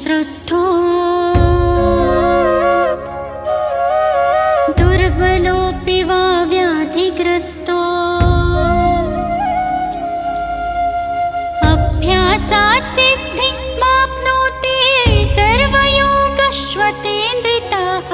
वृद्धो दुर्बलोऽपि वा व्याधिग्रस्तो अभ्यासात् सिद्धिमाप्नोति सर्वयोगश्वतेन्द्रितः।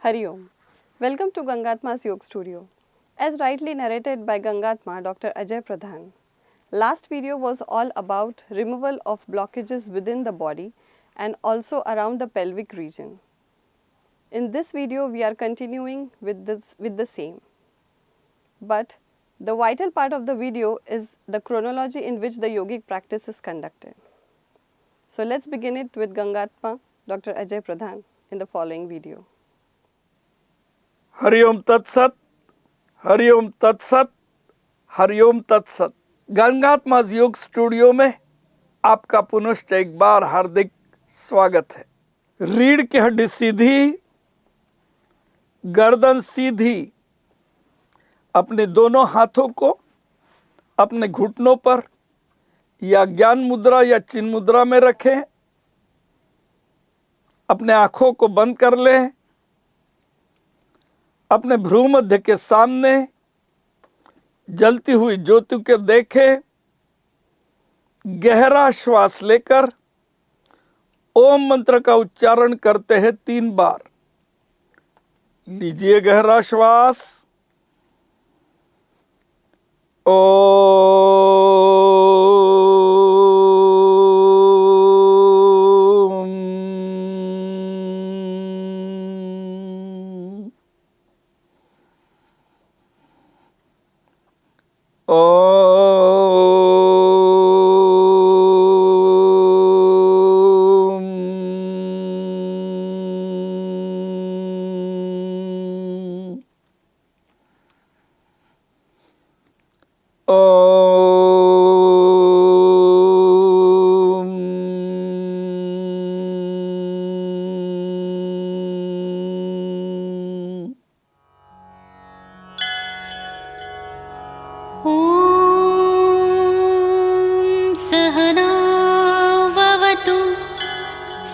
Hari Om. Welcome to Gangatma's Yoga Studio. As rightly narrated by Gangatma, Dr. Ajay Pradhan. Last video was all about removal of blockages within the body and also around the pelvic region. In this video, we are continuing with the same. But the vital part of the video is the chronology in which the yogic practice is conducted. So let's begin it with Gangatma, Dr. Ajay Pradhan in the following video. Hariom तत्सत, हरिओम तत्सत, हरिओम तत्सत। गंगात्माज योग studio में आपका पुनश्च एक बार हार्दिक स्वागत है। रीढ़ की हड्डी सीधी, गर्दन सीधी। अपने दोनों हाथों को अपने घुटनों पर या ज्ञान मुद्रा या चिन्ह मुद्रा में रखें। अपने आंखों को बंद कर लें। अपने भ्रू मध्य के सामने जलती हुई ज्योति को देखें। गहरा श्वास लेकर ओम मंत्र का उच्चारण करते हैं 3 बार। लीजिए गहरा श्वास।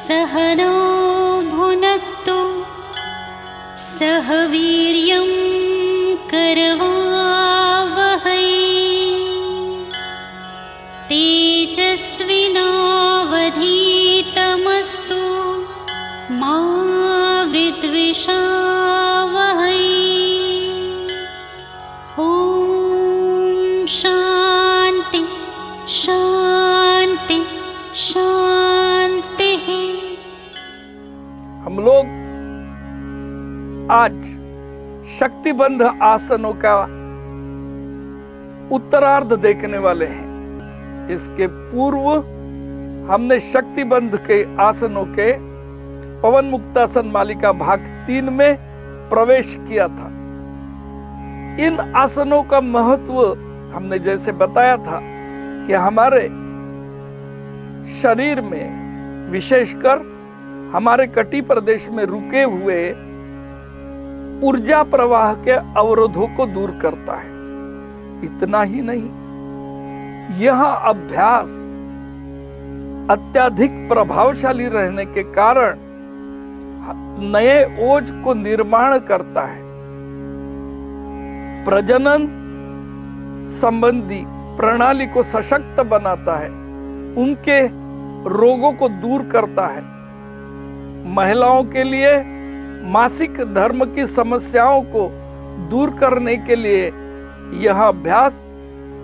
सहनो भुनक्तु सह वीर्यं करवावहै तेजस्विनावधीतमस्तु मा विद्विषावहै। ॐ शान्ति शान्ति शान्ति। हम लोग आज शक्तिबंध आसनों का उत्तरार्ध देखने वाले हैं। इसके पूर्व हमने शक्तिबंध के आसनों के पवन मुक्तासन मालिका भाग 3 में प्रवेश किया था। इन आसनों का महत्व हमने जैसे बताया था कि हमारे शरीर में विशेषकर हमारे कटी प्रदेश में रुके हुए ऊर्जा प्रवाह के अवरोधों को दूर करता है। इतना ही नहीं, यह अभ्यास अत्यधिक प्रभावशाली रहने के कारण नए ओज को निर्माण करता है। प्रजनन संबंधी प्रणाली को सशक्त बनाता है, उनके रोगों को दूर करता है। महिलाओं के लिए मासिक धर्म की समस्याओं को दूर करने के लिए यह अभ्यास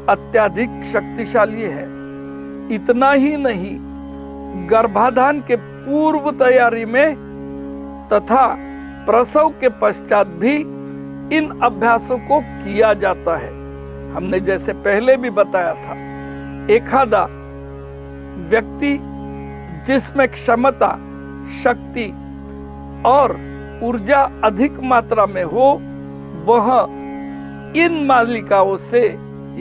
अत्यधिक शक्तिशाली है। इतना ही नहीं, गर्भाधान के पूर्व तैयारी में तथा प्रसव के पश्चात भी इन अभ्यासों को किया जाता है। हमने जैसे पहले भी बताया था, एखादा व्यक्ति जिसमें क्षमता, शक्ति और ऊर्जा अधिक मात्रा में हो, वह इन मालिकाओं से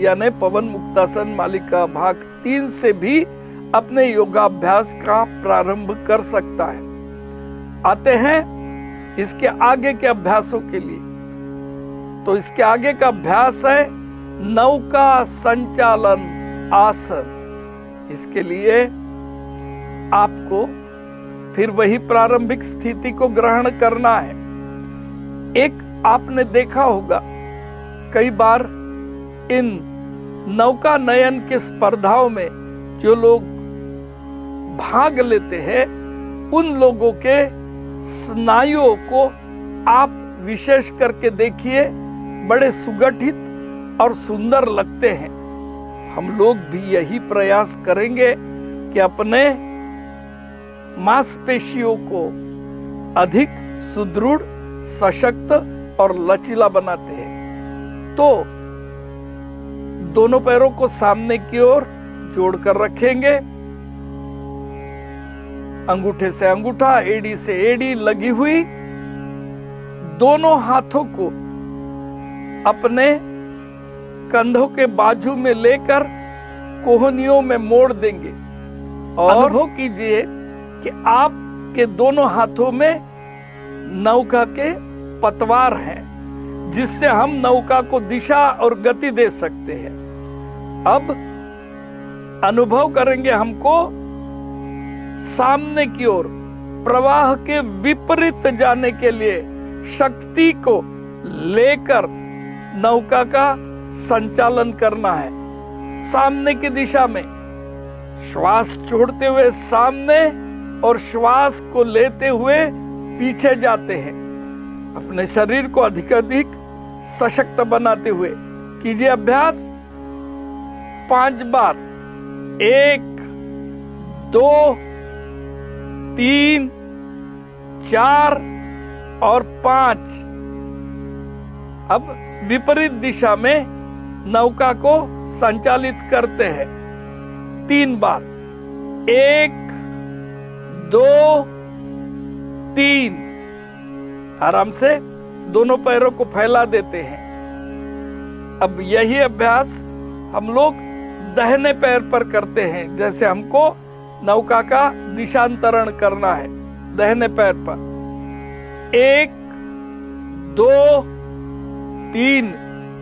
यानी पवन मुक्तासन मालिका भाग 3 से भी अपने योगाभ्यास का प्रारंभ कर सकता है। आते हैं इसके आगे के अभ्यासों के लिए। तो इसके आगे का अभ्यास है नौका संचालन आसन। इसके लिए आपको फिर वही प्रारंभिक स्थिति को ग्रहण करना है। एक आपने देखा होगा कई बार इन नौका नयन के स्पर्धाओं में जो लोग भाग लेते हैं उन लोगों के स्नायुओं को आप विशेष करके देखिए, बड़े सुगठित और सुंदर लगते हैं। हम लोग भी यही प्रयास करेंगे कि अपने मांसपेशियों को अधिक सुदृढ़, सशक्त और लचीला बनाते हैं। तो दोनों पैरों को सामने की ओर जोड़कर रखेंगे, अंगूठे से अंगूठा, एड़ी से एड़ी लगी हुई। दोनों हाथों को अपने कंधों के बाजू में लेकर कोहनियों में मोड़ देंगे और अनुभव कीजिए कि आपके दोनों हाथों में नौका के पतवार हैं, जिससे हम नौका को दिशा और गति दे सकते हैं। अब अनुभव करेंगे हमको सामने की ओर प्रवाह के विपरीत जाने के लिए शक्ति को लेकर नौका का संचालन करना है। सामने की दिशा में श्वास छोड़ते हुए सामने और श्वास को लेते हुए पीछे जाते हैं। अपने शरीर को अधिक सशक्त बनाते हुए कीजिए अभ्यास 5 बार। 1, 2, 3, 4 और 5। अब विपरीत दिशा में नौका को संचालित करते हैं 3 बार। 1, 2, 3। आराम से दोनों पैरों को फैला देते हैं। अब यही अभ्यास हम लोग दाहिने पैर पर करते हैं, जैसे हमको नौका का दिशांतरण करना है दाहिने पैर पर। 1, 2, 3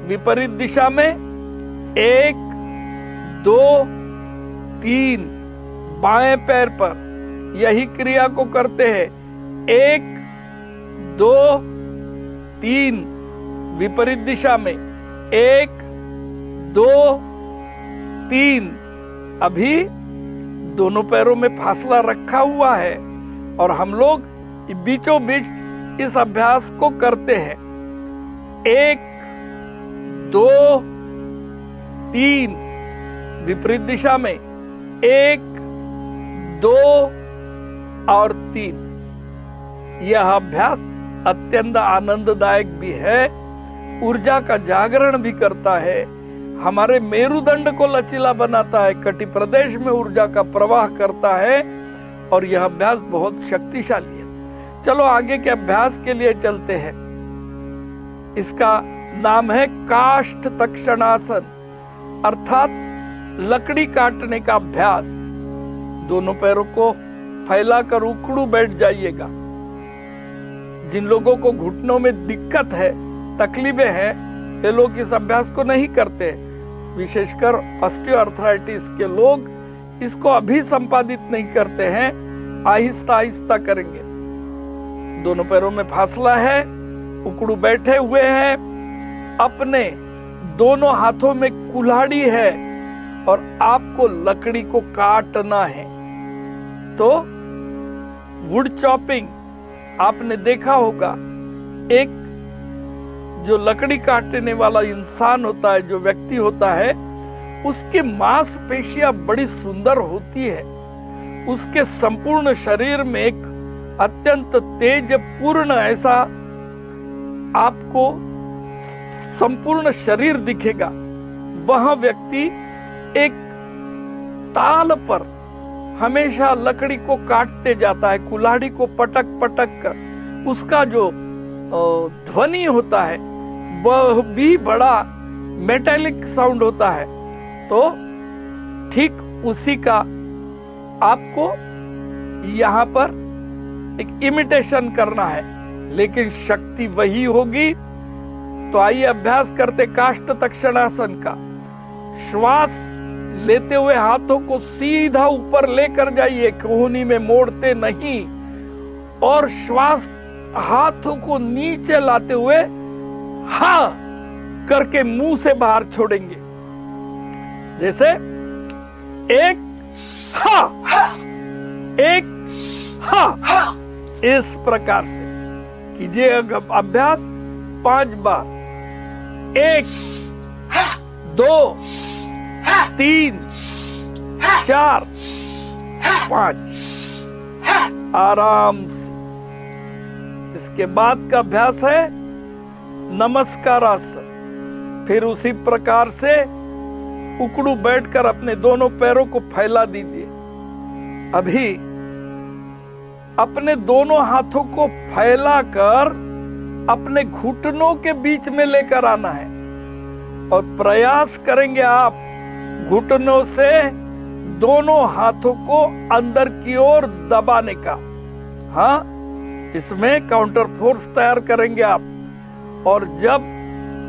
विपरीत दिशा में। 1, 2, 3 बाएं पैर पर यही क्रिया को करते हैं। 1, 2, 3 विपरीत दिशा में। 1, 2, 3। अभी दोनों पैरों में फासला रखा हुआ है और हम लोग बीचों बीच इस अभ्यास को करते हैं। 1, 2, 3 विपरीत दिशा में। 1, 2 और 3। यह अभ्यास अत्यंत आनंददायक भी है, ऊर्जा का जागरण भी करता है, हमारे मेरुदंड को लचीला बनाता है, कटि प्रदेश में ऊर्जा का प्रवाह करता है और यह अभ्यास बहुत शक्तिशाली है। चलो आगे के अभ्यास के लिए चलते हैं। इसका नाम है काष्ठ तक्षणासन, अर्थात लकड़ी काटने का अभ्यास। दोनों पैरों को फैलाकर उकड़ू बैठ जाइएगा। जिन लोगों को घुटनों में दिक्कत है, तकलीफें हैं, वे लोग इस अभ्यास को नहीं करते। विशेषकर ऑस्टियोआर्थराइटिस के लोग इसको अभी संपादित नहीं करते हैं, आहिस्ता आहिस्ता करेंगे। दोनों पैरों में फासला है, उकड़ू बैठे हुए हैं, अपने दोनों हाथों में कुल्हाड़ी है और आपको लकड़ी को काटना है। तो वुड चॉपिंग आपने देखा होगा, एक जो लकड़ी काटने वाला इंसान होता है, जो व्यक्ति होता है, उसकी मांसपेशियां बड़ी सुंदर होती है। उसके संपूर्ण शरीर में एक अत्यंत तेजपूर्ण ऐसा आपको संपूर्ण शरीर दिखेगा। वह व्यक्ति एक ताल पर हमेशा लकड़ी को काटते जाता है, कुल्हाड़ी को पटक पटक कर। उसका जो ध्वनि होता है वह भी बड़ा मेटालिक साउंड होता है। तो ठीक उसी का आपको यहाँ पर एक इमिटेशन करना है। लेकिन शक्ति वही होगी। तो आइए अभ्यास करते काष्ठ तक्षणासन का। श्वास लेते हुए हाथों को सीधा ऊपर लेकर जाइए, कोहनी में मोड़ते नहीं, और श्वास हाथों को नीचे लाते हुए हा करके मुंह से बाहर छोड़ेंगे। जैसे एक हा, एक हा, इस प्रकार से कीजिए अभ्यास 5 बार। 1 2 3 4 5, आराम से। इसके बाद का अभ्यास है नमस्कार आसन। फिर उसी प्रकार से उकड़ू बैठकर अपने दोनों पैरों को फैला दीजिए। अभी अपने दोनों हाथों को फैलाकर अपने घुटनों के बीच में लेकर आना है और प्रयास करेंगे आप घुटनों से दोनों हाथों को अंदर की ओर दबाने का। हाँ, इसमें काउंटर फोर्स तैयार करेंगे आप। और जब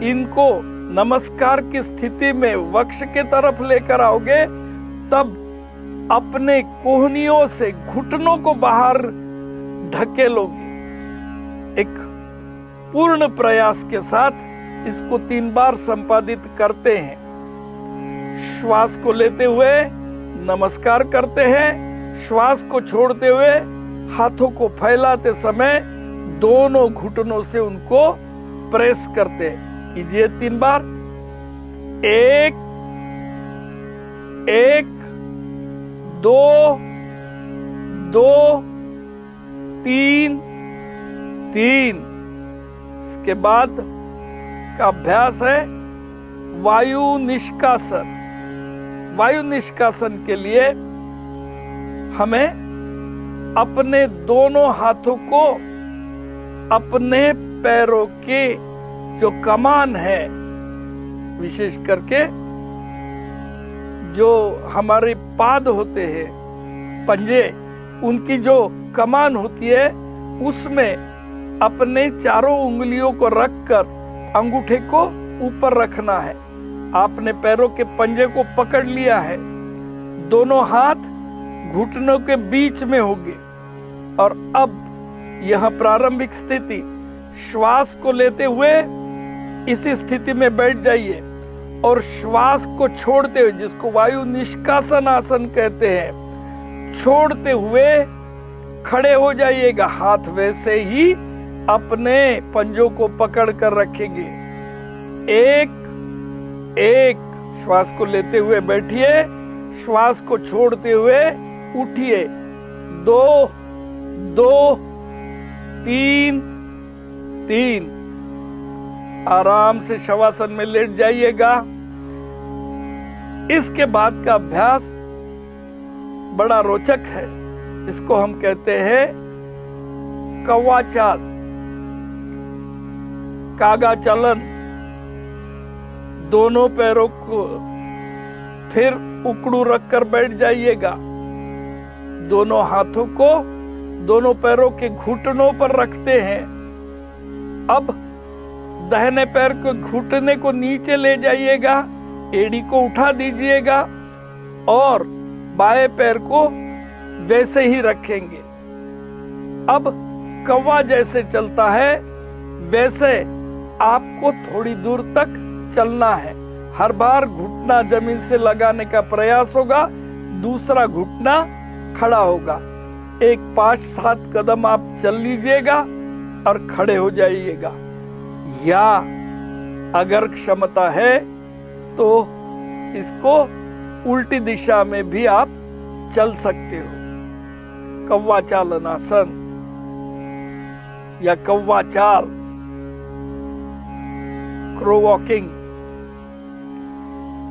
इनको नमस्कार की स्थिति में वक्ष के तरफ लेकर आओगे, तब अपने कोहनियों से घुटनों को बाहर ढकेलोगे। एक पूर्ण प्रयास के साथ इसको 3 बार संपादित करते हैं। श्वास को लेते हुए नमस्कार करते हैं, श्वास को छोड़ते हुए हाथों को फैलाते समय दोनों घुटनों से उनको प्रेस करते हैं। कीजिए 3 बार। 1 1 2 2 3 3। इसके बाद का अभ्यास है वायु निष्कासन। वायु निष्कासन के लिए हमें अपने दोनों हाथों को अपने पैरों के जो कमान है, विशेष करके जो हमारे पाद होते हैं, पंजे, उनकी जो कमान होती है, उसमें अपने चारों उंगलियों को रखकर अंगूठे को ऊपर रखना है। आपने पैरों के पंजे को पकड़ लिया है, दोनों हाथ घुटनों के बीच में होंगे। और अब यह प्रारंभिक स्थिति, श्वास को लेते हुए इसी स्थिति में बैठ जाइए और श्वास को छोड़ते हुए, जिसको वायु निष्कासन आसन कहते हैं, छोड़ते हुए खड़े हो जाइएगा। हाथ वैसे ही अपने पंजों को पकड़ कर रखेंगे। 1 1, श्वास को लेते हुए बैठिए, श्वास को छोड़ते हुए उठिए। 2 2 3 3, आराम से शवासन में लेट जाइएगा। इसके बाद का अभ्यास बड़ा रोचक है। इसको हम कहते हैं कौवा चाल, कागा चलन। दोनों पैरों को फिर उकड़ू रखकर बैठ जाइएगा। दोनों हाथों को दोनों पैरों के घुटनों पर रखते हैं। अब दाहिने पैर को घुटने को नीचे ले जाइएगा, एड़ी को उठा दीजिएगा और बाएं पैर को वैसे ही रखेंगे। अब कौवा जैसे चलता है वैसे आपको थोड़ी दूर तक चलना है। हर बार घुटना जमीन से लगाने का प्रयास होगा, दूसरा घुटना खड़ा होगा। एक 5-7 कदम आप चल लीजिएगा और खड़े हो जाइएगा। या अगर क्षमता है तो इसको उल्टी दिशा में भी आप चल सकते हो। कौवा चालनासन या कौवा चाल, क्रो वॉकिंग।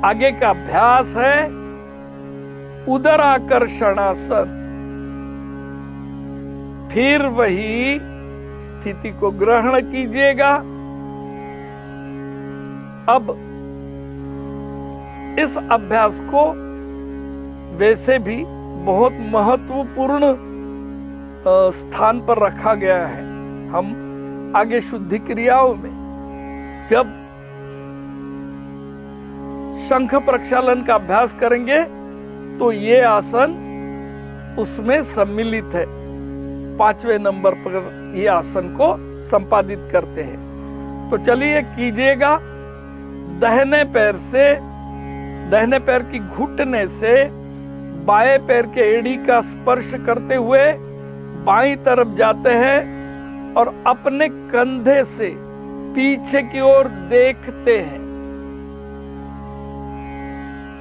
आगे का अभ्यास है उदराकर्षणासन। फिर वही स्थिति को ग्रहण कीजिएगा। अब इस अभ्यास को वैसे भी बहुत महत्वपूर्ण स्थान पर रखा गया है। हम आगे शुद्धि क्रियाओं में जब शंख प्रक्षालन का अभ्यास करेंगे तो ये आसन उसमें सम्मिलित है। 5वें नंबर पर ये आसन को संपादित करते हैं। तो चलिए कीजिएगा। दाहिने पैर की घुटने से बाएं पैर के एड़ी का स्पर्श करते हुए बाईं तरफ जाते हैं और अपने कंधे से पीछे की ओर देखते हैं।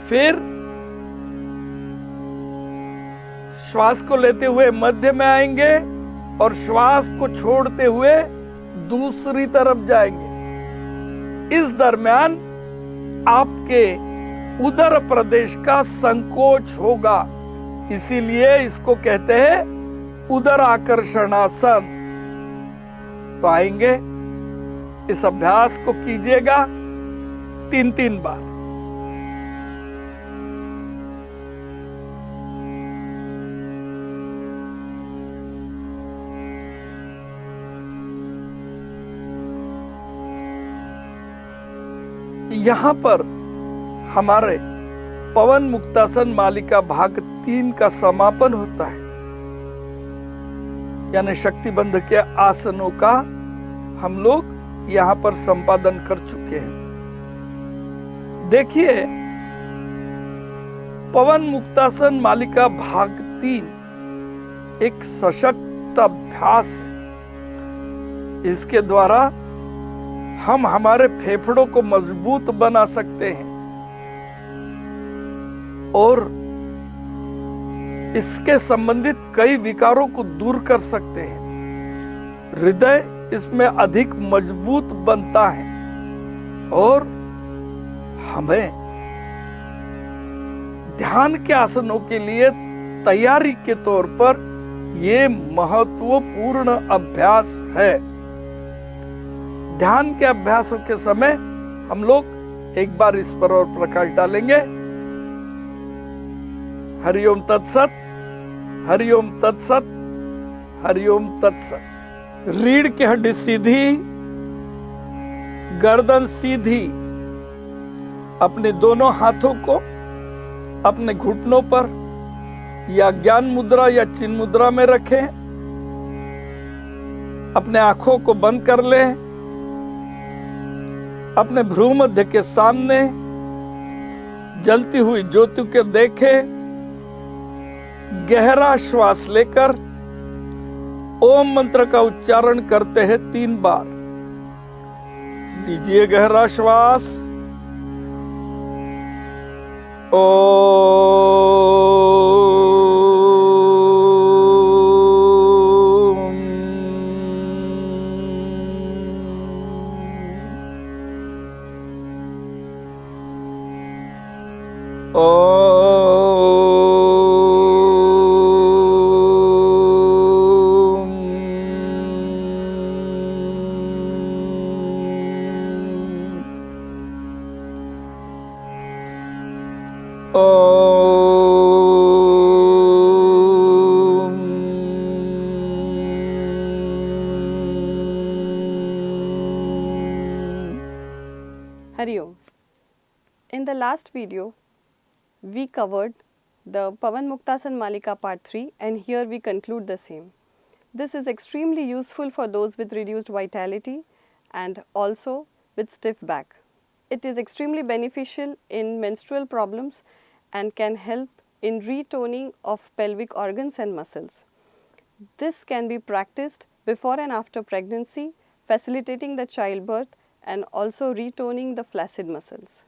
फिर श्वास को लेते हुए मध्य में आएंगे और श्वास को छोड़ते हुए दूसरी तरफ जाएंगे। इस दरमियान आपके उदर प्रदेश का संकोच होगा, इसीलिए इसको कहते हैं उदर आकर्षणासन। तो आएंगे, इस अभ्यास को कीजिएगा 3-3 बार। यहां पर हमारे पवन मुक्तासन मालिका भाग 3 का समापन होता है, यानी शक्तिबंध के आसनों का हम लोग यहां पर संपादन कर चुके हैं। देखिए, पवन मुक्तासन मालिका भाग 3 एक सशक्त अभ्यास है। इसके द्वारा हम हमारे फेफड़ों को मजबूत बना सकते हैं और इसके संबंधित कई विकारों को दूर कर सकते हैं। हृदय इसमें अधिक मजबूत बनता है और हमें ध्यान के आसनों के लिए तैयारी के तौर पर यह महत्वपूर्ण अभ्यास है। ध्यान के अभ्यासों के समय हम लोग एक बार इस पर और प्रकाश डालेंगे। हरिओम तत्सत, हरिओम तत्सत, हरिओम तत्सत। रीढ़ की हड्डी सीधी, गर्दन सीधी। अपने दोनों हाथों को अपने घुटनों पर या ज्ञान मुद्रा या चिन्ह मुद्रा में रखें। अपने आंखों को बंद कर लें। अपने भ्रू मध्य के सामने जलती हुई ज्योति को देखें। गहरा श्वास लेकर ओम मंत्र का उच्चारण करते हैं 3 बार। लीजिए गहरा श्वास। Hariom. In the last video, we covered the Pavan Muktasan Malika part 3 and here we conclude the same. This is extremely useful for those with reduced vitality and also with stiff back. It is extremely beneficial in menstrual problems and can help in retoning of pelvic organs and muscles. This can be practiced before and after pregnancy, facilitating the childbirth and also retoning the flaccid muscles.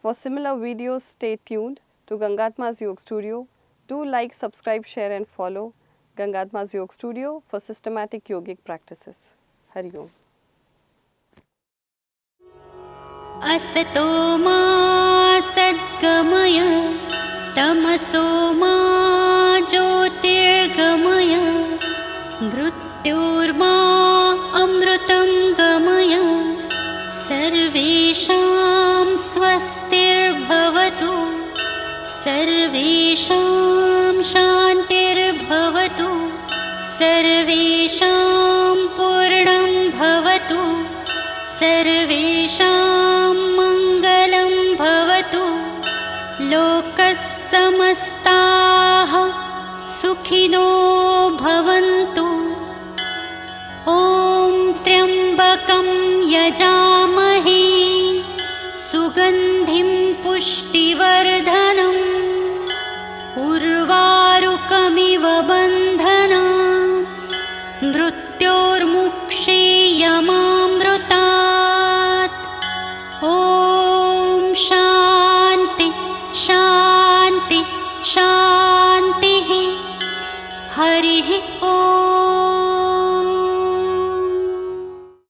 For similar videos, stay tuned to Gangatma's Yoga Studio. Do like, subscribe, share and follow Gangatma's Yoga Studio for systematic yogic practices. Hari Om. असतो मा सद्गमय तमसो मा ज्योतिर्गमय मृत्युर्मा अमृतं गमय सर्वेषां स्वस्तिर्भवतु सर्वेषां शान्तिर्भवतु सर्वेषां भवतु सर्वेषां मङ्गलं भवतु लोकः समस्ताः सुखिनो भवन्तु ॐ त्र्यम्बकं यजा